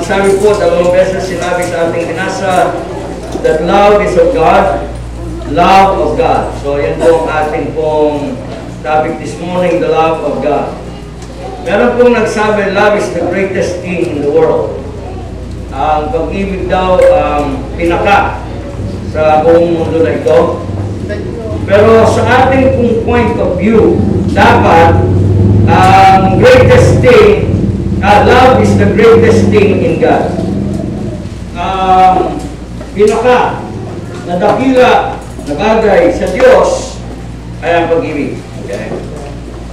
Sabi po, dalawang beses sinabi sa ating binasa that love is of God, love of God. So, yan po ang ating pong topic this morning, the love of God. Meron pong nagsabi, love is the greatest thing in the world. Ang pag-ibig daw pinaka sa buong mundo na ito. Pero sa ating pong point of view, dapat ang greatest thing, love is the greatest thing in God. Pinaka na dakila na bagay sa Diyos ay ang pag-ibig. Okay?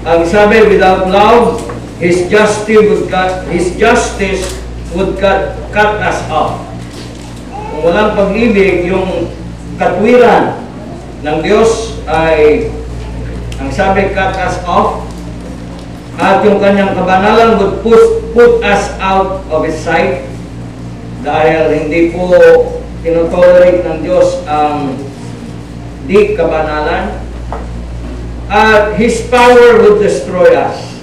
Ang sabi, without love, His justice would cut us off. Kung walang pag-ibig, yung katwiran ng Diyos ay, ang sabi, cut us off. At yung kanyang kabanalan would put us out of His sight. Dahil hindi po tinotolerate ng Diyos ang di kabanalan. At His power would destroy us.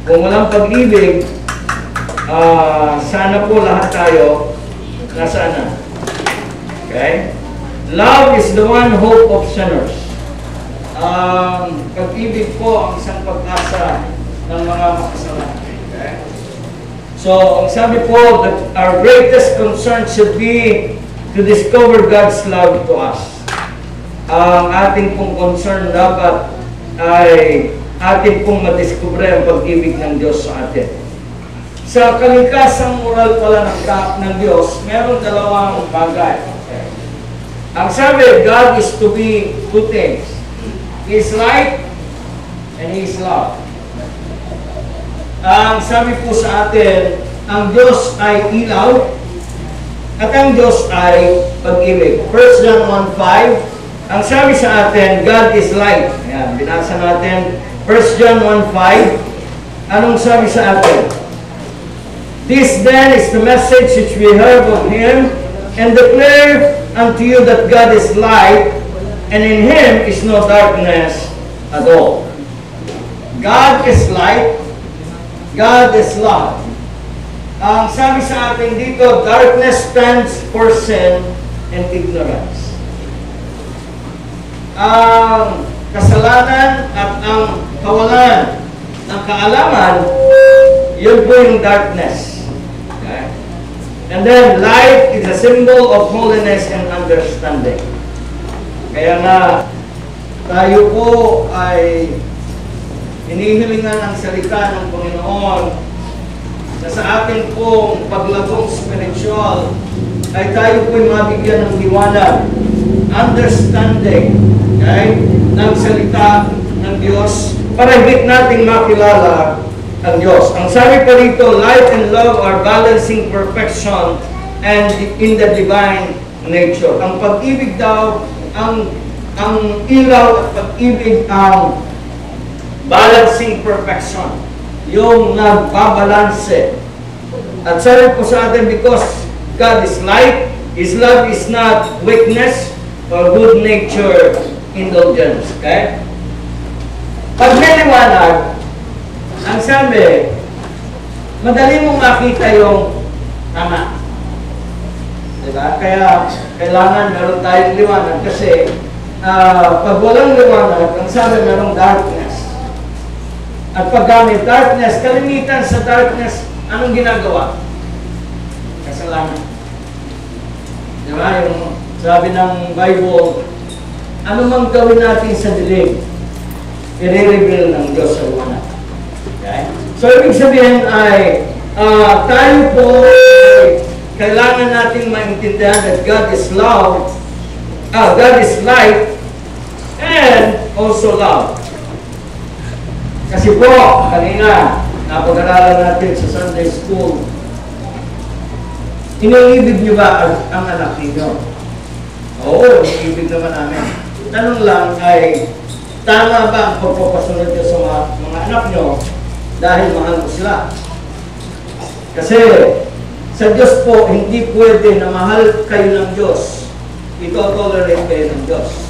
Kung walang pag-ibig, sana po lahat tayo nasaan na. Okay? Love is the one hope of sinners. Pag-ibig po ang isang pag-asa ng mga makasalanan. Okay? So, ang sabi po, that our greatest concern should be to discover God's love to us. Ang ating pong concern dapat ay atin pong madiskubre ang pag-ibig ng Diyos sa atin. Sa kalikasang moral pala ng Diyos, meron dalawang bagay. Okay. Ang sabi, God is to be two things. He is light and He is love. Ang sabi po sa atin, ang Diyos ay ilaw at ang Diyos ay pag-ibig. 1 John 1:5, ang sabi sa atin, God is light. Ayan, binasa natin 1 John 1:5. Anong sabi sa atin? This then is the message which we heard of Him and declare unto you that God is light and in Him is no darkness at all. God is light. God is love. Ang sabi sa atin dito, darkness stands for sin and ignorance. Ang kasalanan at ang kawalan ng kaalaman, yun po yung darkness. Okay? And then, light is a symbol of holiness and understanding. Kaya nga, tayo po ay hinihilingan ang salita ng Panginoon na sa ating pong paglagong spiritual ay tayo po'y mabigyan ng liwanag, understanding, okay, ng salita ng Diyos para higit nating makilala ang Diyos. Ang sabi pa rito, light and love are balancing perfection and in the divine nature. Ang pag-ibig daw, ang ilaw at pag-ibig ang balancing perfection. Yung nagbabalanse. At sabi po sa atin, because God is light, His love is not weakness or good nature indulgence. Okay? Pag may liwanag, ang sabi, madali mong makita yung tama. Diba? Kaya kailangan meron tayong liwanag kasi pag walang liwanag, ang sabi merong darkness. At pag may darkness, kalimitan sa darkness, anong ginagawa? Kasalanan. Diba? Yung sabi ng Bible, ano mang gawin natin sa dilim, i-reveal ng Diyos sa liwanag. Okay? So, ibig sabihin ay, tayo po, kailangan natin maintindihan that God is love, God is light, and also love. Kasi po, kanina, napag-aralan natin sa Sunday School, iniibig niyo ba ang anak niyo? Oo, iniibig naman namin. Tanong lang ay, tama ba ang pagpapasunod niyo sa mga anak niyo dahil mahal mo sila? Kasi, sa Diyos po, hindi pwede na mahal kayo ng Diyos. Ito-tolerate kayo ng Diyos.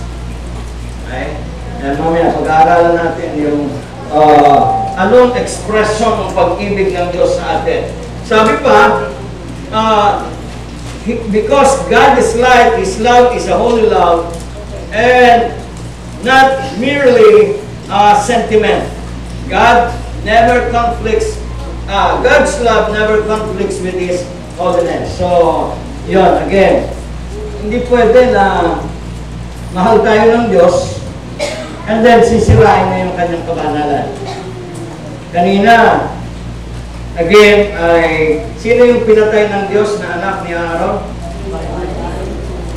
Okay? And mamaya, pag-aaralan natin yung anong expression ng pag-ibig ng Diyos sa atin. Sabi pa, because God is light, His love is a holy love, and not merely sentiment. God never conflicts, God's love never conflicts with His holiness. So, yun, again, hindi pwede na mahal tayo ng Diyos and then sisirain na yung kanyang kabanalan. Kanina, again, ay sino yung pinatay ng Diyos na anak ni Aaron?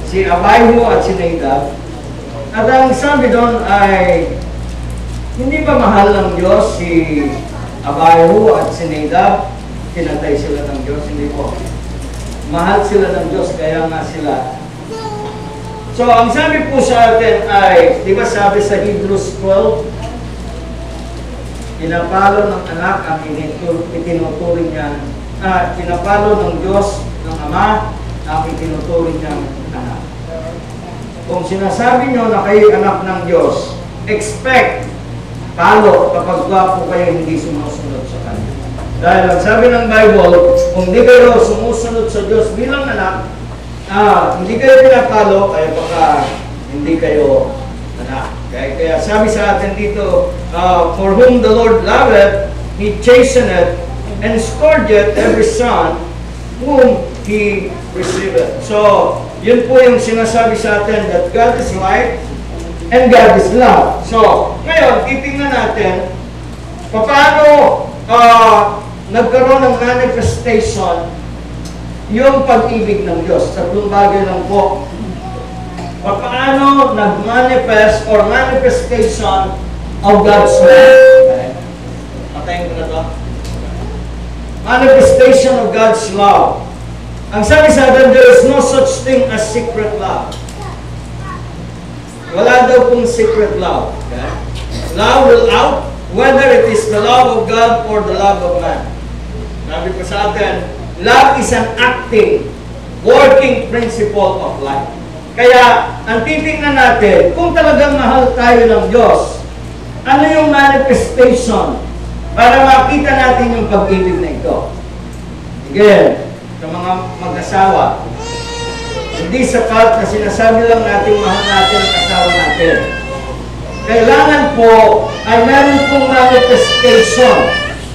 Si Abihu at si Nadab. At ang sabi doon ay, hindi ba mahal ng Diyos si Abihu at si Nadab? Pinatay sila ng Diyos? Hindi po. Mahal sila ng Diyos, kaya nga sila. So, ang sabi po sa atin ay, di ba sabi sa Hebrews 12, pinapalo ng anak ang itinuturing niya, pinapalo ng Diyos ng Ama ang itinuturing niyang anak. Kung sinasabi niyo na kayo anak ng Diyos, expect palo kapag po kayo hindi sumusunod sa Kanya. Dahil ang sabi ng Bible, kung hindi kayo sumusunod sa Diyos bilang anak, hindi kayo pinapalo, kaya baka hindi kayo anak. Kaya sabi sa atin dito, for whom the Lord loveth, He chasteneth, and scourgeth every son whom He receiveth. So, yun po yung sinasabi sa atin that God is light and God is love. So, ngayon, titingnan natin paano nagkaroon ng manifestation yung pag-ibig ng Diyos. Tatlong bagay lang po. Paano nag-manifest or manifestation of God's love. Okay. Patayin ko na to. Manifestation of God's love. Ang sabi sa atin, there is no such thing as secret love. Wala daw pong secret love. Okay? Love will out, whether it is the love of God or the love of man. Sabi ko sa atin, love is an acting, working principle of life. Kaya, ang titingnan natin, kung talagang mahal tayo ng Diyos, ano yung manifestation para makita natin yung pag-ibig na ito? Again, sa mga mag-asawa, hindi sapat na sinasabi lang natin mahal natin ang asawa natin. Kailangan po ay meron pong manifestation.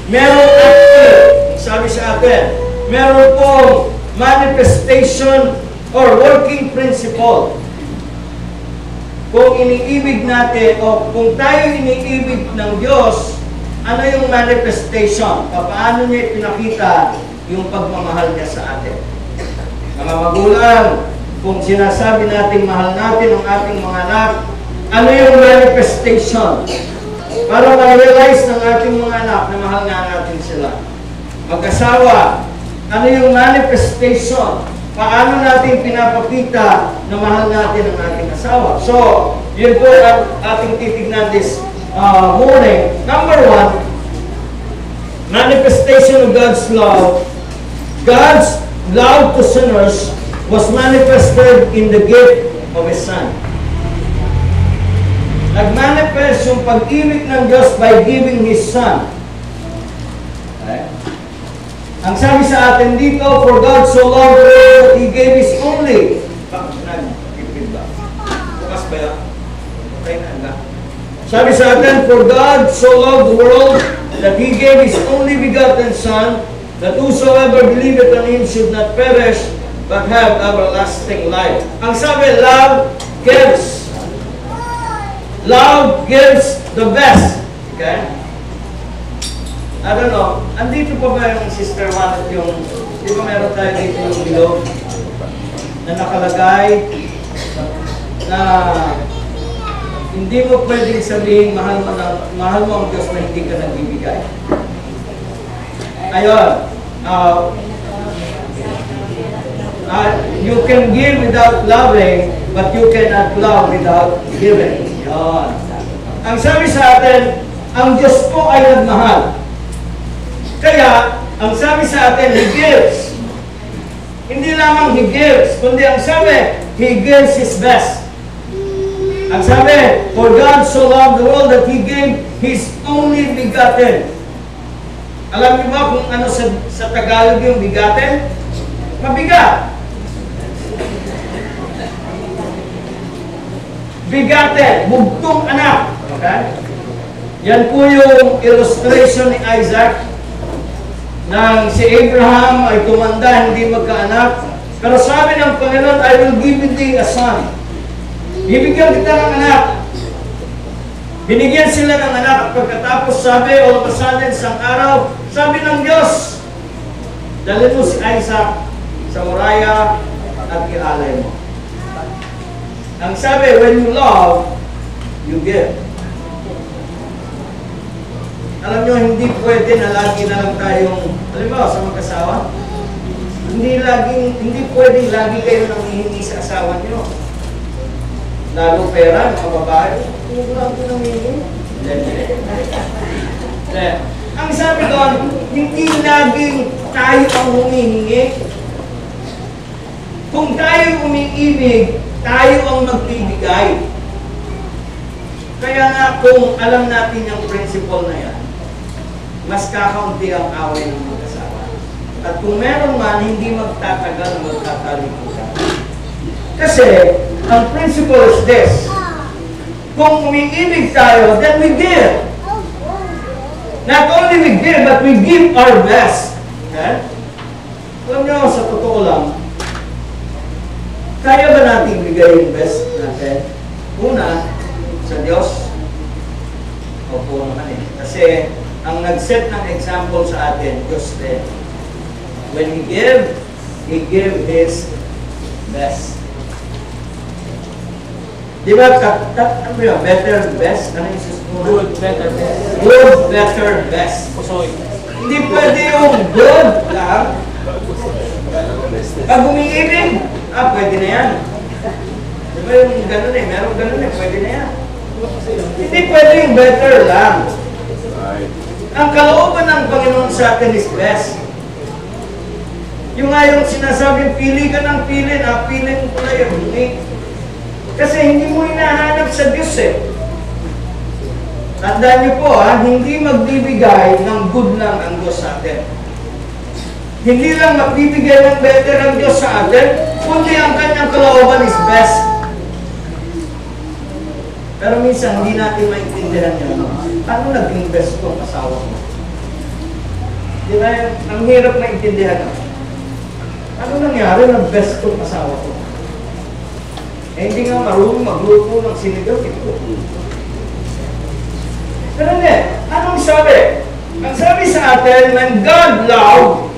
Meron active, sabi sa atin, meron pong manifestation or working principle. Kung iniibig natin o kung tayo iniibig ng Diyos, ano yung manifestation? Paano niya ipinakita yung pagmamahal niya sa atin? Mga magulang, kung sinasabi natin mahal natin ang ating mga anak, ano yung manifestation? Para ma-realize ng ating mga anak na mahal nga natin sila. Mag-asawa, ano yung manifestation? Paano natin pinapakita na mahal natin ang ating asawa? So, yun po ang ating titignan this morning. Number one, manifestation of God's love. God's love to sinners was manifested in the gift of His Son. Nag-manifest yung pag-ibig ng Diyos by giving His Son. Okay? Ang sabi sa atin dito, for God so loved the world that He gave His only. Bukas ba yan? Okay na. Sabi sa atin, for God so loved the world that He gave His only begotten Son, that whosoever believeth on Him should not perish, but have everlasting life. Ang sabi, love gives. Love gives the best. Okay? I don't know, andito pa ba yung Sister Juan at yung, di ba meron tayo dito yung bilog na nakalagay na hindi mo pwedeng sabihin mahal mo ang Diyos na hindi ka nagbibigay. Ayun, you can give without loving, but you cannot love without giving. Ayun. Ang sabi sa atin, ang Diyos po ay nagmahal. Kaya, ang sabi sa atin, He gives. Hindi lamang He gives, kundi ang sabi, He gives His best. Ang sabi, for God so loved the world that He gave His only begotten. Alam niyo ba kung ano sa Tagalog yung bigatin? Mabigat. Bigatin, bugtong anak. Okay? Yan po yung illustration ni Isaac nang si Abraham ay tumanda, hindi magkaanak. Pero sabi ng Panginoon, I will give thee a son. Bibigyan kita ng anak. Binigyan sila ng anak at pagkatapos sabi, all of a sudden, isang araw, sabi ng Diyos, dalhin mo si Isaac sa Moriah at ialay mo. Ang sabi, when you love, you give. Alam nyo, hindi pwede na lagi na lang tayong, alam mo, sa mag-asawa, hindi pwede lagi kayo nanghihingi sa asawa nyo. Lalo pera, mga babae, huwag lang ko nanghihingi. Ang sabi doon, hindi laging tayo ang humihingi. Kung tayo umiibig, tayo ang magbibigay. Kaya nga kung alam natin yung principle na yan, mas kakaunti ang away ng mag-asawa. At kung meron man, hindi magtatagal, magtatalikutan. Kasi, ang principle is this. Kung umiibig tayo, then we give. Not only we give, but we give our best. Okay? Alam nyo, sa totoo lang, kaya ba natin bigay yung best natin? Una, sa Diyos. Opo naman eh. Kasi, ang nag-set ng example sa atin, Diyos din. When He give His best. Di ba, ano yun? Better, best? Ano yung susunod? Good, better, best. Good, better, best. Pusoy. Hindi pwede yung good lang. Pag umiibig, pwede na yan. Di ba yung ganun eh? Meron ganun eh, pwede na yan. Hindi pwede yung better lang. Ang kalooban ng Panginoon sa atin is best. Yung nga yung sinasabing pili ka ng pili, pili mo pala yung unique. Kasi hindi mo hinahanap sa Diyos eh. Tandaan niyo po hindi magbibigay ng good lang ang Diyos sa atin. Hindi lang magbibigay ng better ang Diyos sa atin, kundi ang kanyang kalooban is best. Pero minsan hindi natin maintindihan yun. Ano naging best kong asawa mo? Di ba? Ang hirap maintindihan. Ano nangyari ng best kong asawa ko? Hindi nga marunong magluto ng sinigang ito. Pero hindi, anong sabi? Ang sabi sa atin, when God loved,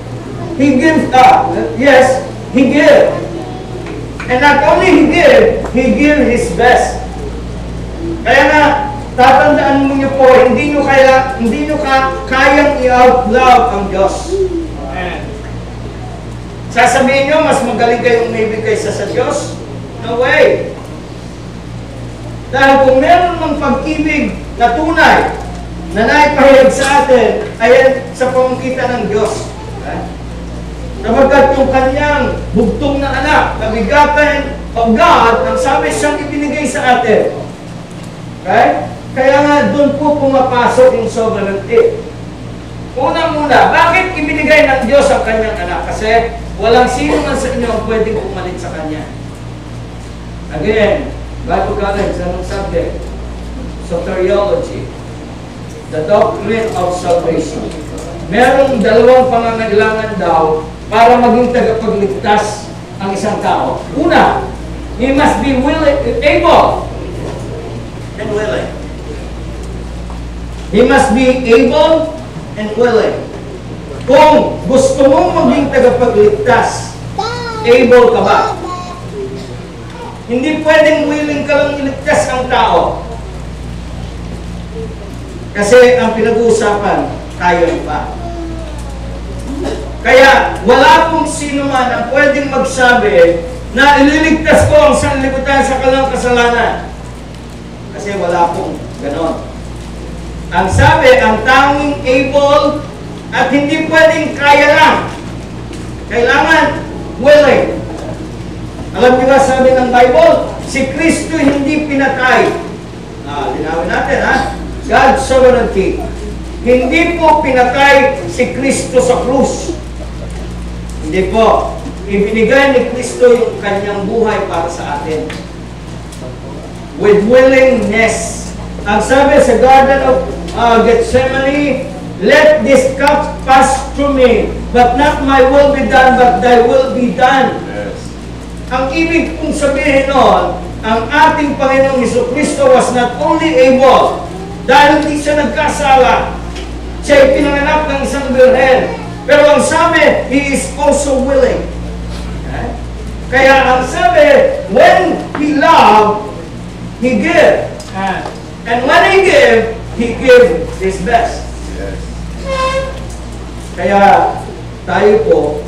He gives up. Yes, He gives. And not only He gives His best. Kaya nga, tatandaan mo niyo po, hindi nyo kayang i-outlove ang Diyos. Amen. Sasabihin nyo, mas magaling kayong umibig kaysa sa Diyos? No way. Dahil kung meron ng pag-ibig na tunay, na naipahayag sa atin, ay sa pamamagitan ng Diyos. Okay? Napagkat yung kanyang bugtong na anak, nabigatan of God, ang sabi siyang ibinigay sa atin. Okay? Kaya nga, doon po pumapasok yung sovereignty. Unang-una, bakit ibinigay ng Diyos ang kanyang anak? Kasi walang sino man sa inyo ang pwedeng pumalit sa kanya. Again, Bible College, anong subject? Soteriology. The doctrine of salvation. Merong dalawang pangangailangan daw para maging tagapagligtas ang isang tao. Una, he must be willing, able, and willing. He must be able and willing. Kung gusto mong maging tagapagligtas, able ka ba? Hindi pwedeng willing ka lang iligtas ang tao. Kasi ang pinag-uusapan, tayo pa. Kaya wala pong sino man ang pwedeng magsabi na ililigtas ko ang sanlibutan sa kanilang kasalanan. Kasi wala pong ganon. Ang sabi, ang tanging able at hindi pwedeng kaya lang. Kailangan willing. Alam niyo ba sabi ng Bible? Si Kristo hindi pinatay. Linawin natin God's sovereignty. Hindi po pinatay si Kristo sa krus. Hindi po. Ibinigay ni Kristo yung kanyang buhay para sa atin. With willingness. Ang sabi sa Garden of Gethsemane, let this cup pass through me, but not my will be done, but thy will be done. Yes. Ang ibig kong sabihin noon, ang ating Panginoong Jesucristo was not only able, dahil hindi siya nagkasala, siya'y pinanganak ng isang birhen. Pero ang sabi, He is also willing. Okay? Kaya ang sabi, when He loved, He gave. And when He gave His best. Yes. Kaya tayo po,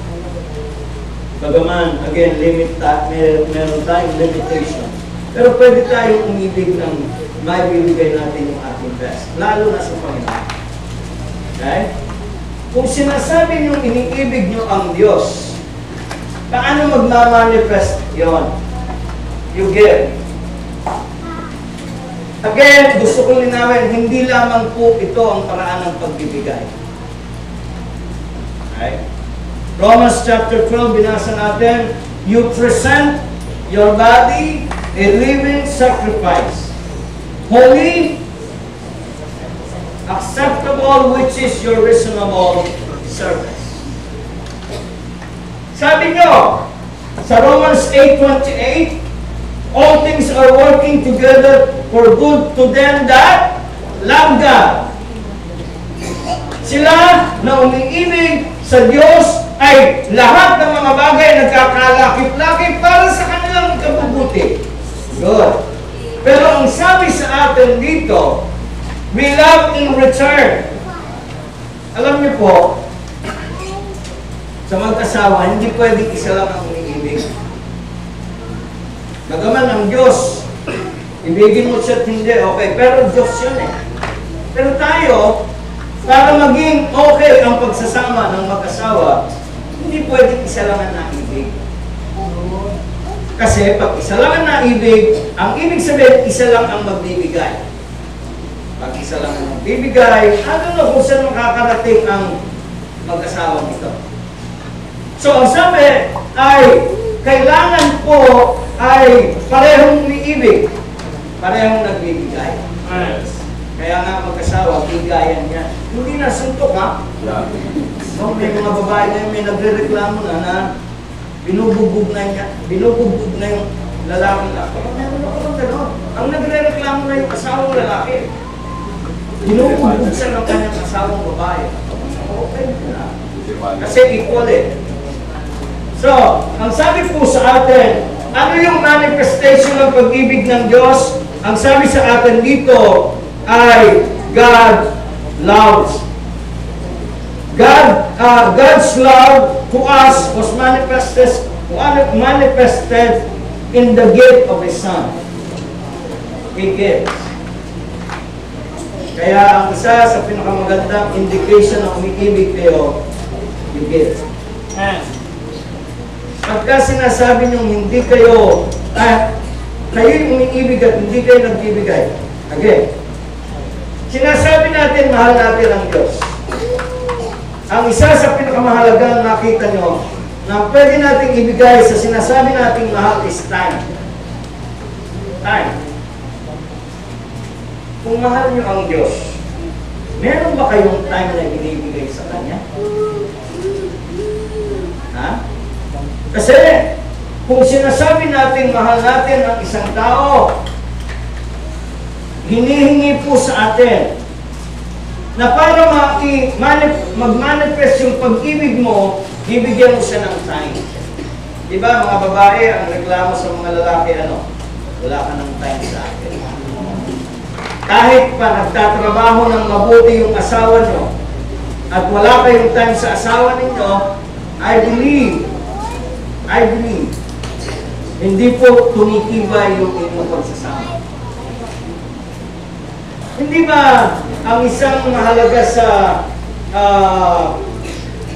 bagaman, again, meron tayong limitation. Pero pwede tayong umibig ng may bibigay natin yung ating best. Lalo na sa Panginoon. Okay? Kung sinasabi nyo iniibig nyo ang Diyos, paano magmamanifest yon? You give. Again, gusto kong linawin, hindi lamang po ito ang paraan ng pagbibigay. Okay? Romans chapter 12, binasa natin, you present your body a living sacrifice, holy, acceptable, which is your reasonable service. Sabi nyo, sa Romans 8:28, all things are working together for good to them that love God. Sila na umiibig sa Diyos ay lahat ng mga bagay nagkakalakip-lakip para sa kanilang kabubuti. Good. Pero ang sabi sa atin dito, we love in return. Alam niyo po, sa mag-asawa, hindi pwedeng isa lang ang umiibig. Bagaman ang Diyos, ibigin mo siya at hindi, okay. Pero Diyos yun eh. Pero tayo, para maging okay ang pagsasama ng mag-asawa, hindi pwedeng isa lang ang naibig. Kasi pag isa lang ang naibig, ang ibig sabihin, isa lang ang magbibigay. Pag isa lang ang magbibigay, ano na kung saan makakarating ang mag-asawang ito. So ang sabi ay, kailangan po ay parehong umiibig, parehong nagbibigay. Yes. Kaya nga mag-asawa, bigayan niya. Hindi na suntok ha. No, may mga babae na may nagre-reklamo na binubugbog na yung lalaki na. Meron ako ng gano'n. Ang nagre-reklamo na yung asawang lalaki. Binubugbog siya ng kanyang asawang babae. Okay na. Kasi equal eh. So, ang sabi po sa atin, ano yung manifestation ng pag-ibig ng Diyos? Ang sabi sa atin dito ay God loves. God's love to us was manifested in the gift of His Son. He gives. Kaya ang isa sa pinakamagandang indication ng umiibig kayo, you give. Pagka sinasabi niyong hindi kayo, kayo yung umiibig at hindi kayo nagbibigay. Again, sinasabi natin mahal natin ang Diyos. Ang isa sa pinakamahalagang nakita nyo na pwede nating ibigay sa sinasabi nating mahal is time. Time. Kung mahal nyo ang Diyos, meron ba kayong time na binibigay sa Kanya? Ha? Kasi, kung sinasabi natin mahal natin ang isang tao, hinihingi po sa atin na para mag-manifest yung pag-ibig mo, bibigyan mo siya ng time. Diba, mga babae, ang reklamo sa mga lalaki, wala ka ng time sa akin. Kahit pa nagtatrabaho ng mabuti yung asawa nyo, at wala kayong time sa asawa ninyo, I believe, hindi po tumitibay yung inyong pagsasama. Hindi ba ang isang mahalaga sa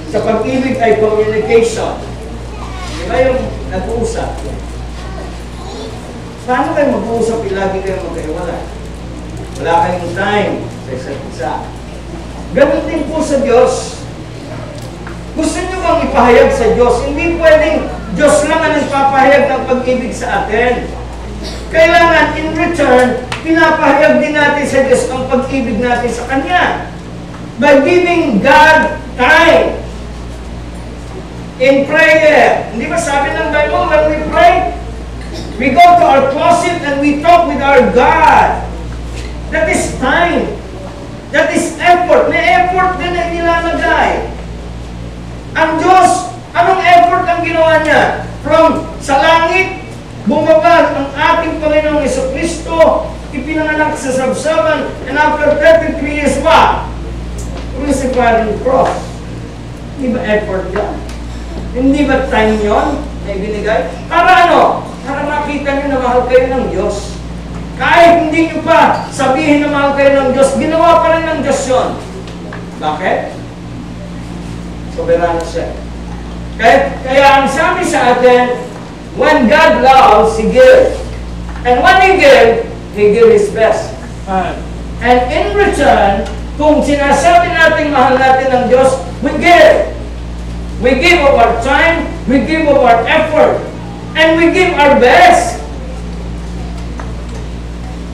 pag-ibig ay communication? Di ba yung nag-uusap? Paano kayo mag-uusap? Lagi kayo magkaiwala. Wala kayong time sa isa't isa. Ganun din po sa Diyos. Gusto nyo bang ipahayag sa Diyos? Hindi pwedeng Diyos lang ang nagpapahayag ng pag-ibig sa atin. Kailangan, in return, pinapahayag din natin sa Diyos ang pag-ibig natin sa Kanya. By giving God time in prayer. Hindi ba sabi ng Bible, when we pray, we go to our closet and we talk with our God. That is time. That is effort. May effort din na nilalagay. Ang Diyos, anong effort ang ginawa niya? From sa langit, bumaba ang ating Panginoong Jesucristo, ipinanganak sa sabsaban, and after 33 years pa, crucified on the cross. Hindi ba effort yan? Hindi ba time yun na ibinigay? Para ano? Para makita niyo na mahal kayo ng Diyos. Kahit hindi niyo pa sabihin na mahal kayo ng Diyos, ginawa pa rin ng Diyos yun. Bakit? Soberano siya. Kaya ang sabi sa atin, when God loves, He gives. And when He gives His best. And in return, kung sinasabi natin mahal natin ng Diyos, we give. We give of our time, we give of our effort, and we give our best.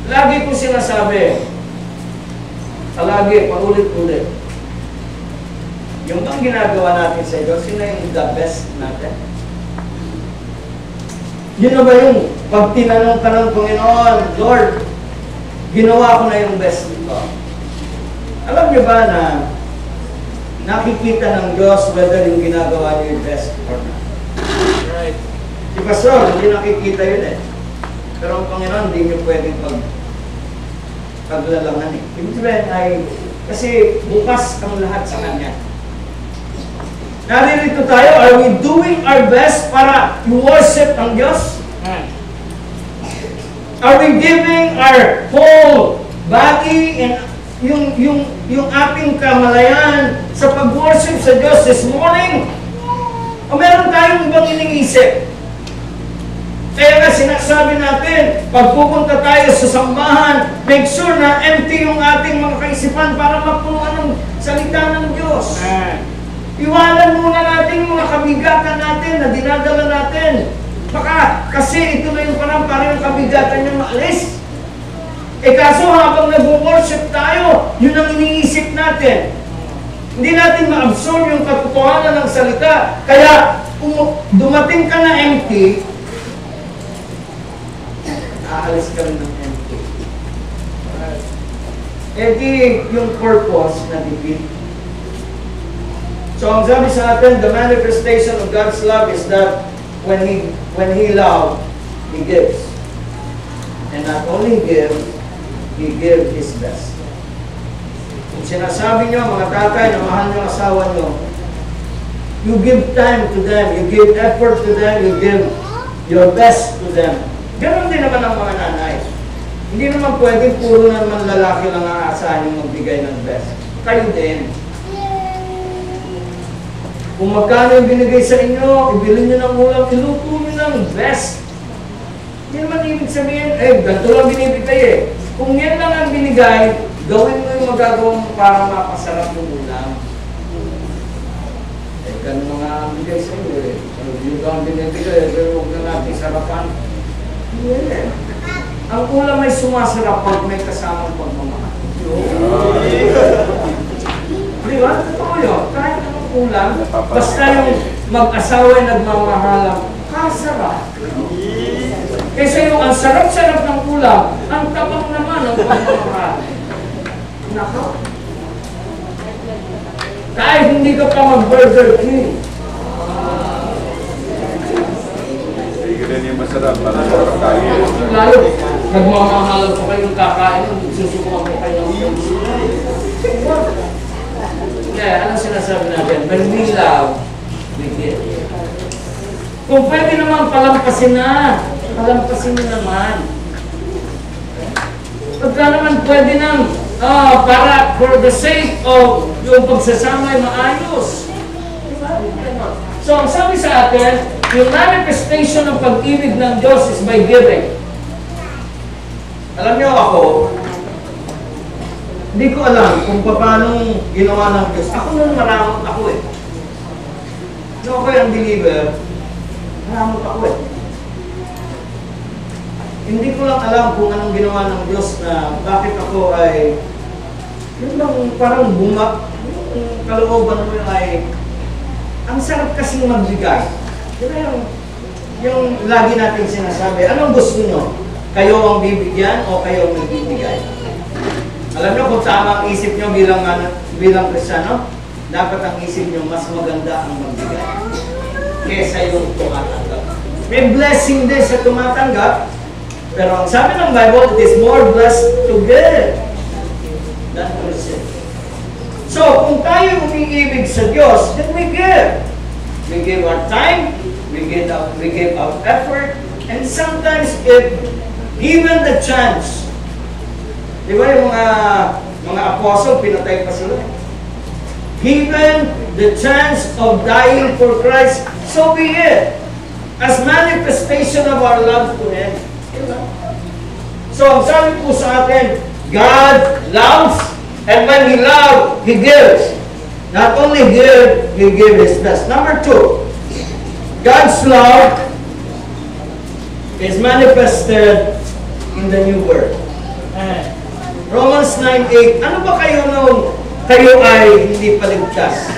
Lagi ko sinasabi, palagi, paulit-ulit, yung bang ginagawa natin sa Diyos, yun na yung the best natin. Yun na ba yung pag tinanong ka ng Panginoon, Lord, ginawa ko na yung best nito. Alam niyo ba na nakikita ng Diyos whether yung ginagawa niyo yung best or not? Right. Si Pastor, hindi nakikita yun eh. Pero ang Panginoon, hindi niyo pwedeng paglalangan eh. Ibig sabihin ay, kasi bukas ang lahat sa Kanya. Naririto tayo, are we doing our best para i-worship ang Diyos? Are we giving our whole body and yung ating kamalayan sa pag-worship sa Diyos this morning? O meron tayong ibang iniisip? Kaya nga sinasabi natin, pag pupunta tayo sa sambahan, make sure na empty yung ating mga kaisipan para mapunuan ng salita ng Diyos. Iwanan muna natin yung mga kabigatan natin na dinadala natin. Baka kasi ito na yung para yung kabigatan niyang maalis. Eh kaso habang nag-worship tayo, yun ang iniisip natin. Hindi natin ma-absorb yung katotohanan ng salita. Kaya kung dumating ka na empty, aalis ka rin ng empty. Eh di yung purpose na defeat. So ang sabi sa atin, the manifestation of God's love is that when He loves, He gives. And not only gives, He gives His best. Kung sinasabi niyo, mga tatay, na mahal niyo asawa niyo, you give time to them, you give effort to them, you give your best to them. Ganon din naman ang mga nanay. Hindi naman pwede puro na naman lalaki lang aasahan yung magbigay ng best. Kayo din. Kung magkano yung binigay sa inyo, ibili nyo ng ulam, iluto nyo ng best. Hindi naman ibig sabihin, ganito lang binibigay eh. Kung yan lang ang binigay, gawin mo yung magagawa mo para mapasarap yung ulam. Ganun mga ang bigay sa inyo eh. Yung lang binibigay, pero huwag na natin sarapan. Yeah. Ang ulam ay sumasarap pag may kasamang pagmamahal. Di ba? Totoo yun. Kahit anong ulam, basta yung mag-asawa ay nagmamahalang, kasarap. Kaysa yung ang sarap-sarap ng ulam, ang tabang naman ng pagmamahal. Nako. Kahit hindi ka pa mag-Burger King. Yan yung masarap para sa kakain. Lalo, nagmamahalan po kayong kakain, susukuhan po kayo ng kaya, anong sinasabi natin? When we love, we give. Kung pwede naman, palampasin na. Palampasin na naman. Pagka naman pwede nang, para for the sake of yung pagsasama ay maayos. So, ang sabi sa atin, yung manifestation ng pag-ibig ng Diyos is by giving. Alam niyo ako, Hindi ko alam kung paano ginawa ng Diyos. Ako nun maramot ako eh. Nung ako yung believer, maramot ako eh. Hindi ko lang alam kung anong ginawa ng Diyos na bakit ako ay yun bang parang yung kalooban mo ay ang sarap kasing magbigay. Diba yung lagi natin sinasabi, anong gusto nyo? Kayo ang bibigyan o kayo ang nagbibigay? Alam nyo kung tama ang isip nyo bilang Kristiyano, dapat ang isip nyo mas maganda ang magbigay kesa yung tumatanggap. May blessing din sa tumatanggap, pero ang sabi ng Bible, it is more blessed to give than to receive. So, kung tayo umiibig sa Diyos, then we give. We give our time, we give our effort, and sometimes if given the chance, di ba yung mga apostle, pinatay pa sila. Given the chance of dying for Christ, so be it. As manifestation of our love to Him. Diba? So, ang sabi po sa atin, God loves, and when He loves, He gives. Not only give, He gives His best. Number 2, God's love is manifested in the new birth. Romans 9:8. Ano ba kayo nung kayo ay hindi paligtas?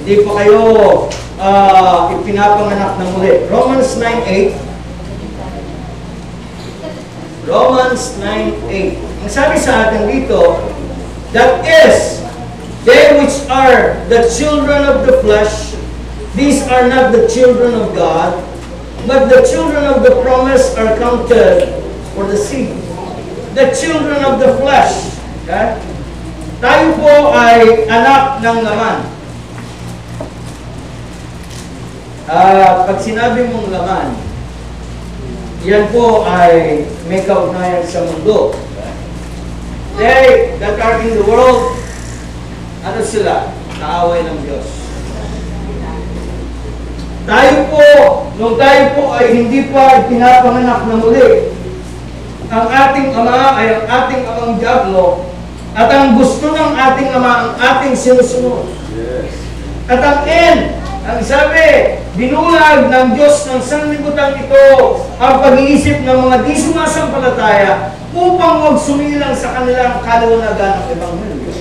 Hindi pa kayo ipinapanganak na muli. Romans 9:8. Romans 9:8. Ang sabi sa atin dito, that is, they which are the children of the flesh, these are not the children of God, but the children of the promise are counted for the seed. The children of the flesh. Okay? Tayo po ay anak ng laman. Pag sinabi mong laman, yan po ay may kaugnayan sa mundo. They that are in the world, ano sila? Kaaway ng Diyos. Tayo po, nung tayo po ay hindi pa pinapanganak na muli, ang ating ama ay ang ating amang diablo, at ang gusto ng ating ama ang ating sinusunod. Yes. At ang end, ang sabi, binulag ng Diyos ng sanlibutan ito ang pag-iisip ng mga di sumasampalataya upang huwag sumilang sa kanilang kaliwanagan ng Ebanghelyo.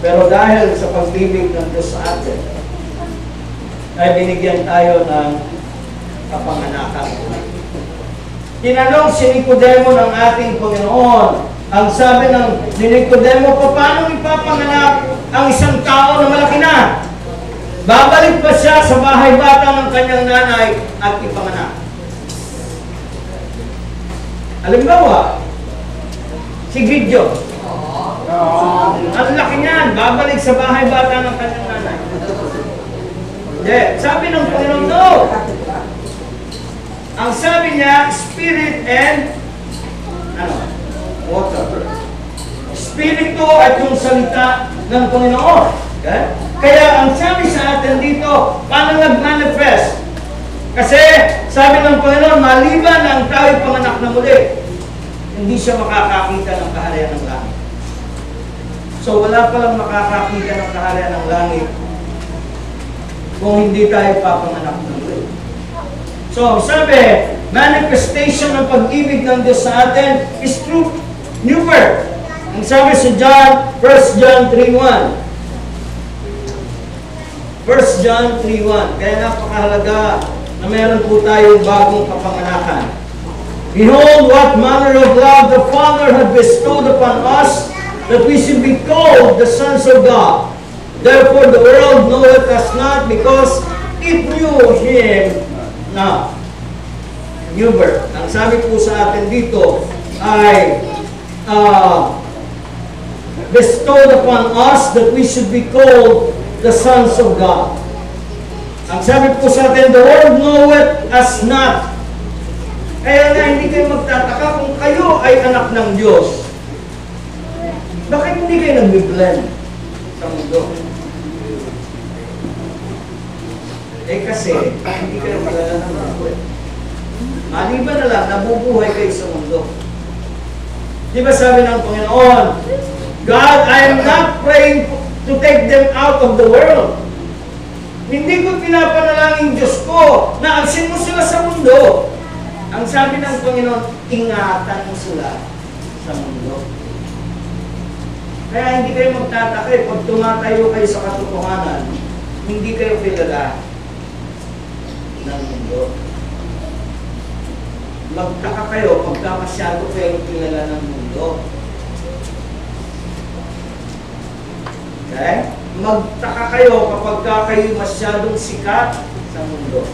Pero dahil sa pag-ibig ng Diyos sa atin, ay binigyan tayo ng kapanganakan. Tinanong si Nicodemo ng ating Panginoon. Ang sabi ng Nicodemo, paano ipapanganak ang isang tao na malaki na? Babalik pa siya sa bahay bata ng kanyang nanay at ipanganak. Halimbawa, si Gideon. Ang laki niyan, babalik sa bahay bata ng kanyang nanay. Hindi. Sabi ng Panginoon, no. Ang sabi niya, spirit and water. Spirito at yung salita ng Panginoon. Okay? Kaya ang sabi sa atin dito, paano nag-manifest? Kasi sabi ng Panginoon, maliban ang tayo panganak na muli, hindi siya makakakita ng kaharian ng langit. So wala palang makakakita ng kaharian ng langit kung hindi tayo papanganak na muli. So, sabi, manifestation ng pag-ibig ng Diyos sa atin is through new birth. Ang sabi sa John, 1 John 3:1. 1 John 3:1. Kaya napakahalaga na meron po tayong bagong kapanganakan. Behold, what manner of love the Father had bestowed upon us, that we should be called the sons of God. Therefore, the world knoweth us not, because it knew Him na new birth. Ang sabi po sa atin dito ay bestowed upon us that we should be called the sons of God. Ang sabi po sa atin, the world knoweth us not. Kaya na hindi kayo magtataka kung kayo ay anak ng Diyos. Bakit hindi kayo nag-blend sa mundo? Kasi hindi kayo malala ng mundo. Maliban na lang, nabubuhay kayo sa mundo. Di ba sabi ng Panginoon, God, I am not praying to take them out of the world. Hindi ko pinapanalangin Diyos ko na alsin mo sila sa mundo. Ang sabi ng Panginoon, ingatan mo sila sa mundo. Kaya hindi kayo magtataka pag tumatayo kayo sa katotohanan, hindi kayo kilala ng mundo. Magtaka kayo pagka masyado kayo kilala ng mundo. Okay? Magtaka kayo kapag kayo masyadong sikat sa mundo.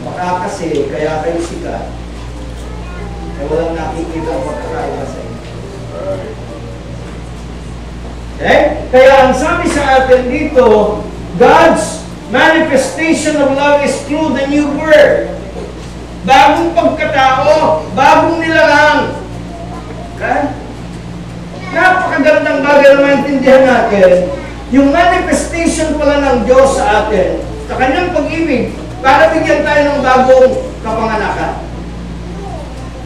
Baka kasi, kaya kayo sikat, eh walang nakikita ang pagkakaiba sa inyo. Okay? Kaya ang sabi sa atin dito, God's manifestation of love is through the new birth. Bagong pagkatao, bagong nilalang. Okay? Napakagandang bagay na maintindihan natin, yung manifestation pala ng Diyos sa atin, sa kanyang pag-ibig, para bigyan tayo ng bagong kapanganakan.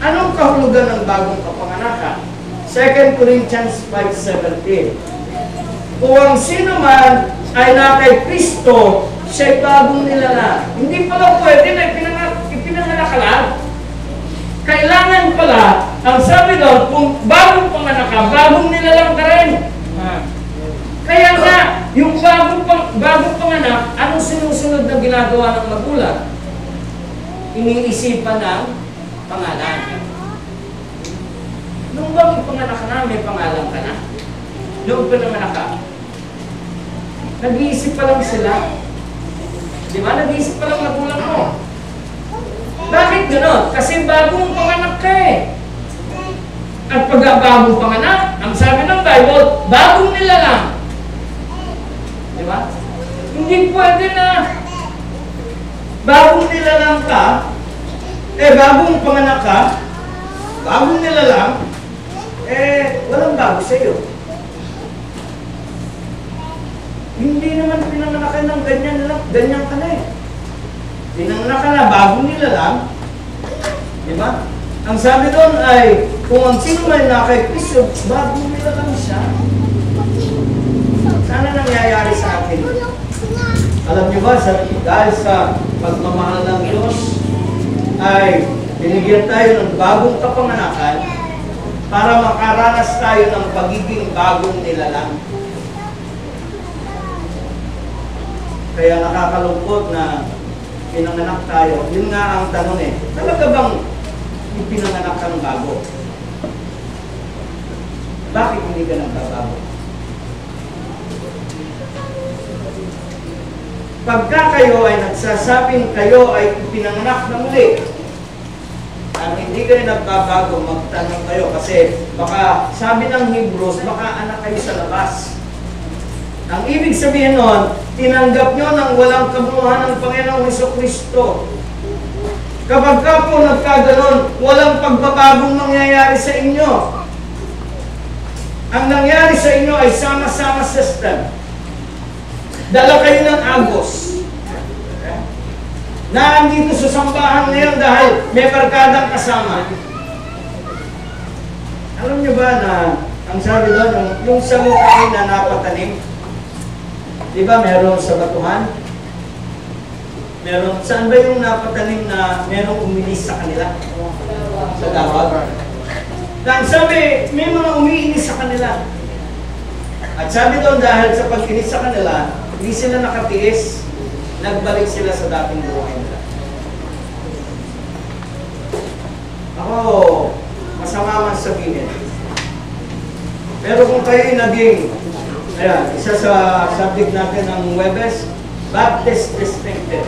Anong kahulugan ng bagong kapanganakan? 2 Corinthians 5:17. Kung ang sino man ay na kay Kristo, siya'y bagong nilalang. Hindi pala pwede na ipinanganak ka lang. Kailangan pala, ang sabi doon, kung bagong panganak ka, bagong nilalang ka rin. Kaya nga, yung bagong panganak, anong sinusunod na ginagawa ng magulang? Iniisipan ng pangalan. Nung bagong panganak ka na, may pangalan ka na. Nung panganak ka, nag-iisip pa lang sila. Di ba? Nag-iisip pa lang magulang mo. Bakit gano'n? Kasi bagong panganak ka eh. At pag bagong panganak, ang sabi ng Bible, bagong nilalang. Di ba? Hindi pwede na bagong nilalang ka, bagong panganak ka, bagong nilalang, walang bago sa iyo. Hindi naman pinanganakan ng ganyan ka na eh. Pinanganakan na bagong nilalang, di ba? Ang sabi doon ay, kung ang sino man na kay Kristo, bagong nilalang siya. Sana nangyayari sa atin. Alam niyo ba, dahil sa pagmamahal ng Diyos, ay binigyan tayo ng bagong kapanganakan para makaranas tayo ng pagiging bagong nilalang. Kaya nakakalungkot na pinanganak tayo. Yun nga ang tanong eh, talaga bang ipinanganak ka ng bago? Bakit hindi ka nagbabago? Pagka kayo ay nagsasabing kayo ay ipinanganak na muli, at hindi kayo nagbabago, magtanong kayo kasi baka sabi ng Hebrews, baka anak kayo sa labas. Ang ibig sabihin nun, tinanggap nyo ng walang kabuuhan ng Panginoong Jesucristo. Kapag ka po nagkaganon, walang pagbabagong mangyayari sa inyo. Ang nangyari sa inyo ay sama-sama system. Dala kayo ng agos. Naandito sa sambahan ngayon dahil may barkadang kasama. Alam nyo ba na, ang sabi doon, yung salukay na napatanim, di ba meron sa batuhan? Meron, saan ba yung napatanim na merong uminis sa kanila? Sa dawag. Ang sabi, may mga umiinis sa kanila. At sabi doon, dahil sa pag-inis sa kanila, hindi sila nakatiis, nagbalik sila sa dating buhay nila. Ako, masama man sabihin. Pero kung kayo naging, ayan, isa sa subject natin ng Webes, Baptist distinctive.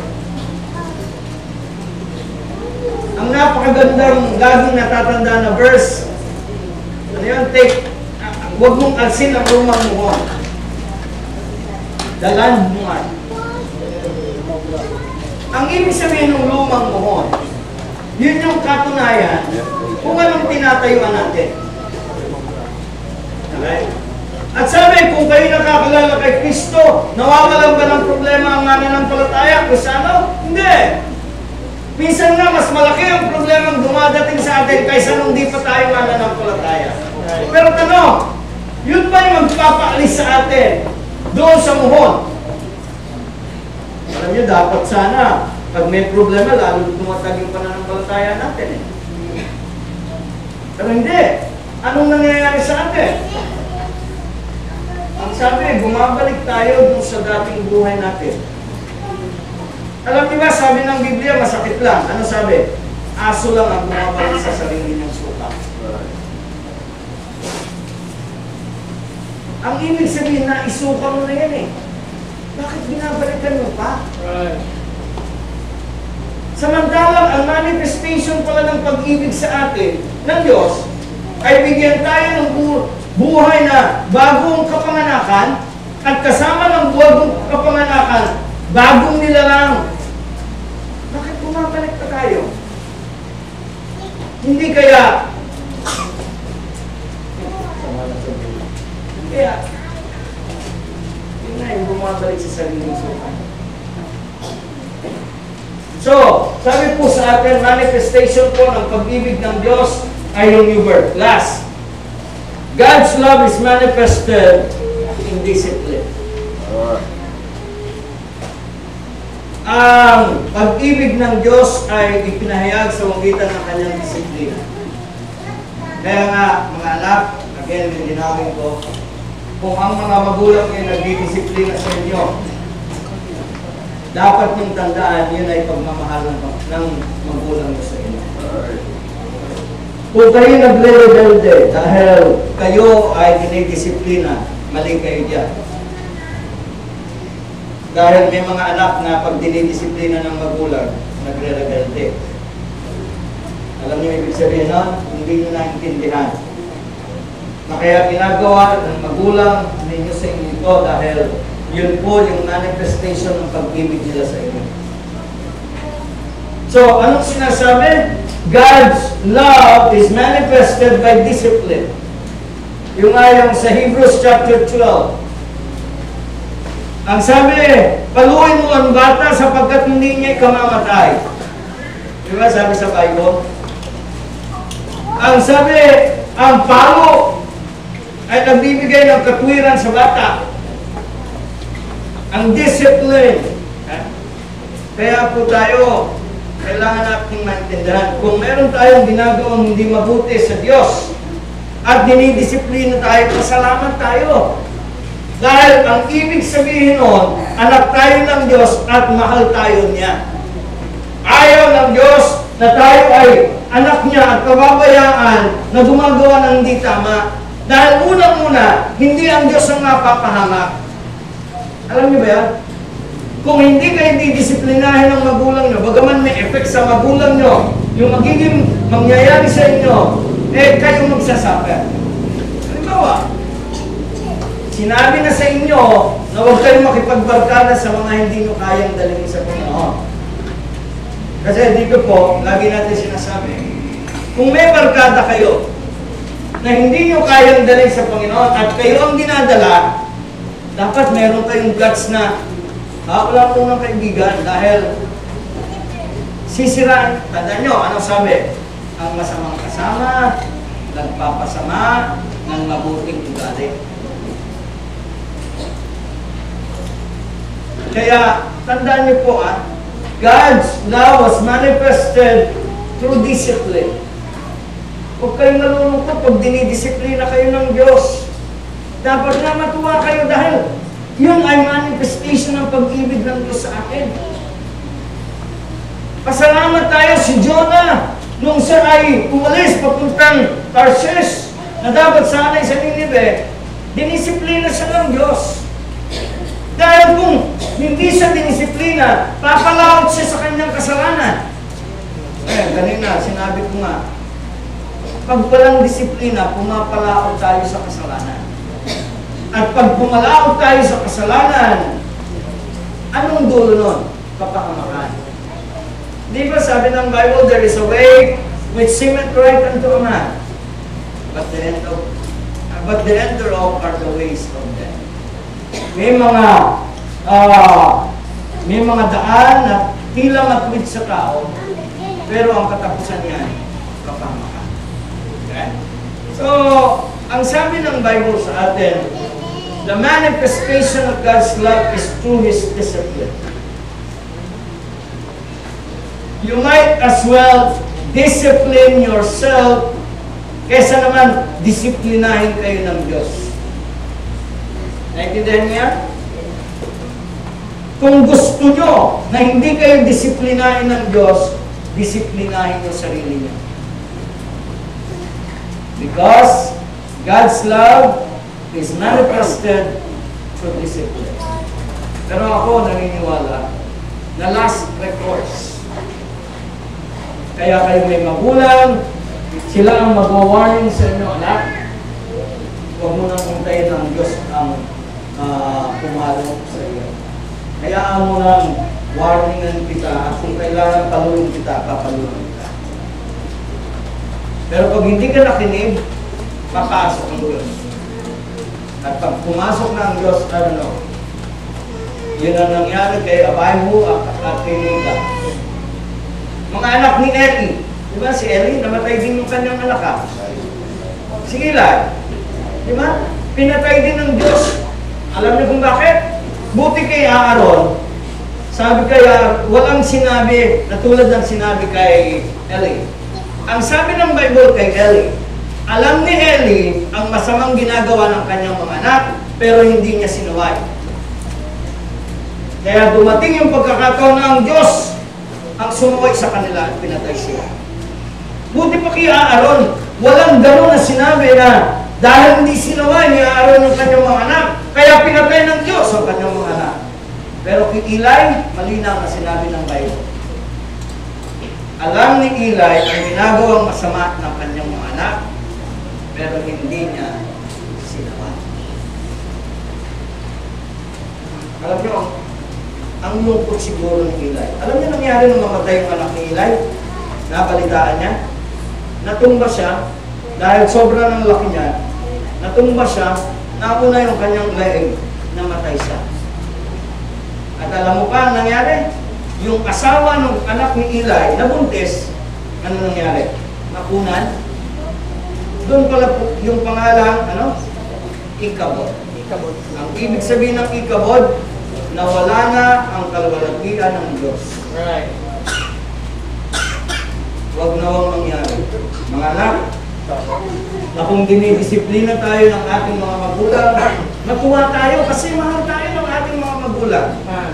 Ang napakagandang laging natatanda na verse, ano yan, huwag mong alsin ang lumang muhon. The landmark. Ang ibig sabihin ng lumang muhon, yun yung katunayan kung anong tinatayuan natin. Okay? At sabi, kung kayo nakakalala kay Kristo, nawawalan ba ng problema ang mananampalataya? Kung sa ano? Hindi. Minsan nga, mas malaki ang problema ang dumadating sa natin kaysa nung di pa tayo mananampalataya. Pero tanong, yun ba yung magpapaalis sa atin doon sa muhon? Alam nyo, dapat sana, pag may problema, lalo tumatag yung pananampalataya natin. Pero hindi. Anong nangyayari sa atin? Ang sabi, bumabalik tayo doon sa dating buhay natin. Alam niyo ba, sabi ng Biblia, masakit lang. Ano sabi? Aso lang ang bumabalik sa sarili niyang suka. Ang ibig sabihin na isuka mo na yan eh. Bakit binabalikan mo pa? Samantalang ang manifestation pala ng pag-ibig sa atin ng Diyos ay bigyan tayo ng buhay na bagong kapanganakan at kasama ng bagong kapanganakan, bagong nilalang. Bakit bumabalik pa tayo? Hindi kaya yun na yung bumabalik sa sariling suka. So, sabi po sa atin, manifestation po ng pag-ibig ng Diyos ay yung new birth. Last, God's love is manifested in discipline. Ang pag-ibig ng Diyos ay ipinahayag sa magitan ng kanyang disiplina. Kaya nga, mga anak, again, linawin ko, kung ang mga magulang ay nagdidisiplina sa inyo, dapat niyong tandaan, yun ay pagmamahal ng magulang nyo sa inyo. Kung kayo nagre-rebelde dahil kayo ay dinidisiplina, mali kayo dyan. Dahil may mga anak na pag dinidisiplina ng magulang, nagre-rebelde. Alam niyo ibig sabihin nun? Hindi nyo naintindihan. Na kaya ginagawa ng magulang ninyo sa inyo ito dahil yun po yung manifestation ng pag-ibig nila sa inyo. So, anong sinasabi? God's love is manifested by discipline. Yung ayong sa Hebrews chapter 12. Ang sabi, paluin mo ang bata sapagkat hindi niya ikamamatay. Diba sabi sa Bible? Ang sabi, ang palo ay nagbibigay ng katwiran sa bata. Ang discipline. Kaya po tayo, kailangan natin maintindihan. Kung meron tayong ginagawang hindi mabuti sa Diyos at dinidisiplina tayo, pasalamat tayo. Dahil ang ibig sabihin nun, anak tayo ng Diyos at mahal tayo niya. Ayaw ng Diyos na tayo ay anak niya at kababayaan na gumagawa ng hindi tama. Dahil unang-una, hindi ang Diyos ang mapapahamak. Alam niyo ba yan? Kung hindi kayo didisiplinahin ng magulang nyo, bagaman may effect sa magulang nyo, yung magiging mangyayari sa inyo, eh kayo magsasuffer. Halimbawa, sinabi na sa inyo na huwag kayong makipagbarkada sa mga hindi nyo kayang dalhin sa Panginoon. Kasi dito po, lagi natin sinasabi, kung may barkada kayo na hindi nyo kayang dalhin sa Panginoon at kayo ang dinadala, dapat meron kayong guts na wala po ng kaibigan dahil sisiraan. Tandaan nyo, anong sabi? Ang masamang kasama, nagpapasama ng mabuting ugali. Kaya, tandaan niyo po God's love was manifested through discipline. Huwag kayong nalulungkot pag dinidisiplina kayo ng Diyos. Dapat na matuwa kayo dahil yun ay manifestation ng pag-ibig ng Diyos sa akin. Pasalamat tayo si Jonah nung siya ay umalis papuntang Tarshish na dapat sanay sa Ninive, dinisiplina siya ng Diyos. Dahil kung hindi siya dinisiplina, papalaot siya sa kanyang kasalanan. Kanina, sinabi ko nga, pag walang disiplina, pumapalaot tayo sa kasalanan. At pag pumalaot tayo sa kasalanan, anong dulo nun? Kapahamakan. Di ba sabi ng Bible, there is a way which seemeth right unto a man, but the end thereof are the ways of death. May mga daan na tila matwid sa tao, pero ang katapusan niyan, kapahamakan. So, ang sabi ng Bible sa atin, the manifestation of God's love is through His discipline. You might as well discipline yourself kaysa naman disiplinahin kayo ng Diyos. Naintindihan niya? Kung gusto nyo na hindi kayo disiplinahin ng Diyos, disiplinahin nyo sarili nyo. Because God's love is manifested through discipline. Pero ako naniniwala na last recourse. Kaya kayo may magulang, sila ang mag-warning sa inyo, anak. Huwag mo nang hintayin ng Diyos ang pumalo sa iyo. Hayaan mo nang warningan kita at kung kailangan paluin kita, papaluin kita. Pero pag hindi ka nakinig, papasok ang Diyos. At pag pumasok na ang Diyos, yun ang nangyari kay Abihu at kay Mika. Mga anak ni Eli. Diba si Eli, namatay din yung kanyang anak. Si Eli. Diba? Pinatay din ng Diyos. Alam niyo kung bakit? Buti kay Aaron, sabi kaya, walang sinabi na tulad ng sinabi kay Eli. Ang sabi ng Bible kay Eli, alam ni Eli ang masamang ginagawa ng kanyang mga anak, pero hindi niya sinuway. Kaya dumating yung pagkakataon na ang Diyos ang sumuway sa kanila at pinatay sila. Buti pa kay Aaron, walang gano'n na sinabi na dahil hindi sinuway ni Aaron ang kanyang mga anak, kaya pinatay ng Diyos ang kanyang mga anak. Pero kay Eli, malinaw na sinabi ng Bible. Alam ni Eli ang ginagawang masama ng kanyang mga anak, pero hindi niya sinaway. Alam niyo, ang lungkot siguro ni Eli. Alam niyo nangyari nung mamatay yung anak ni Eli? Nabalitaan niya? Natumba siya, dahil sobra ng laki niya, natumba siya, nauna yung kanyang leeg, namatay siya. At alam mo pa ang nangyari? Yung asawa ng anak ni Eli, nabuntis, ano nangyari? Nakunan. Doon pala yung pangalan, Ikabod. Ang ibig sabihin ng Ikabod, nawala na ang kalwalatian ng Diyos. Right. Huwag na huwag mangyari. Mga anak, na kung dinidisiplina tayo ng ating mga magulang, natuwa tayo kasi mahal tayo ng ating mga magulang.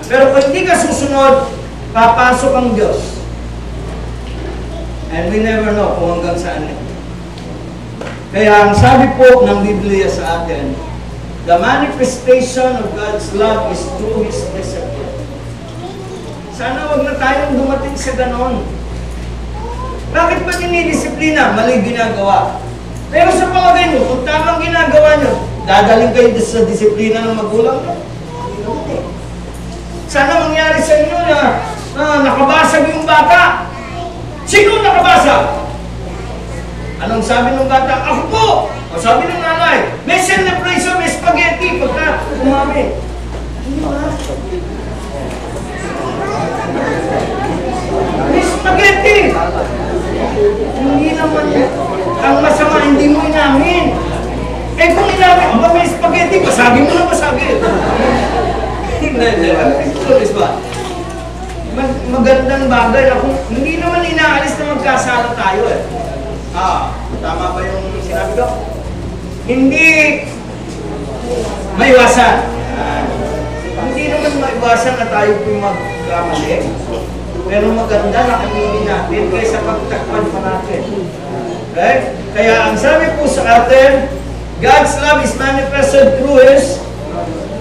Pero kung hindi ka susunod, papasok ang Diyos. And we never know kung hanggang saan ito. Kaya ang sabi po ng Biblia sa atin, the manifestation of God's love is through His discipline. Sana wag na tayong dumating sa ganon. Bakit ba dinidisiplina? Mali ginagawa. Pero sa palagay nyo, kung tamang ginagawa nyo, dadaling kayo sa disiplina ng magulang nyo? Sana mangyari sa inyo na nakabasag yung bata. Sino nakabasag? Anong sabi ng bata? Ako po! O sabi ng nanay, may celebration, may spaghetti pagka umami. May spaghetti! Hindi naman ang masama, hindi mo inamin. Eh kung inamin, aba may spaghetti, basagin mo na basagin. Hindi ba? Magandang bagay na kung hindi naman inaalis na magkasala tayo eh. Tama ba yung sinabi ko? Hindi maiwasan. Hindi naman maiwasan na tayo po magkamali. Pero maganda na aminin natin kaysa pagtakpan pa natin. Okay? Kaya ang sabi po sa atin, God's love is manifested through His,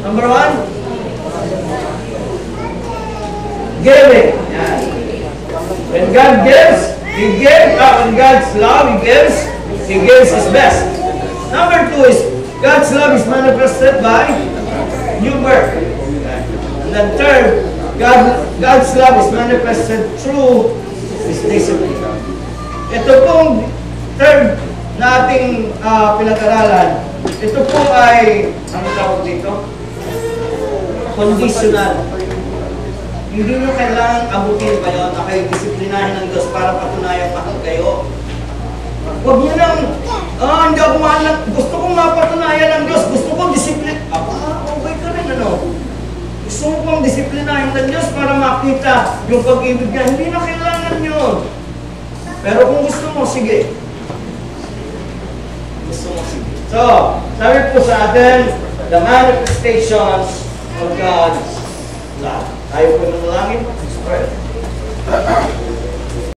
number 1, giving. Yan. When God gives, He gives. When God's love, He gives His best. Number 2 is, God's love is manifested by new birth. And then third, God's love is manifested through His discipline. Ito pong third na ating pinag-aralan, ito po ay, ang tawag dito? Conditional. Hindi nyo kailangan abutin pa yun na kayo disiplinahin ng Diyos para patunayan mahal kayo. Huwag nyo nang hindi ako maanak. Gusto kong mapatunayan ng Diyos. Gusto kong disiplin. Okay ka rin, ano? Gusto kong disiplinahin ng Diyos para makita yung pag-ibig niya. Hindi na kailangan yun. Pero kung gusto mo, sige. Gusto mo, sige. So, sabi po sa atin, the manifestations of God's love. Tayo po ng langit. Let's pray.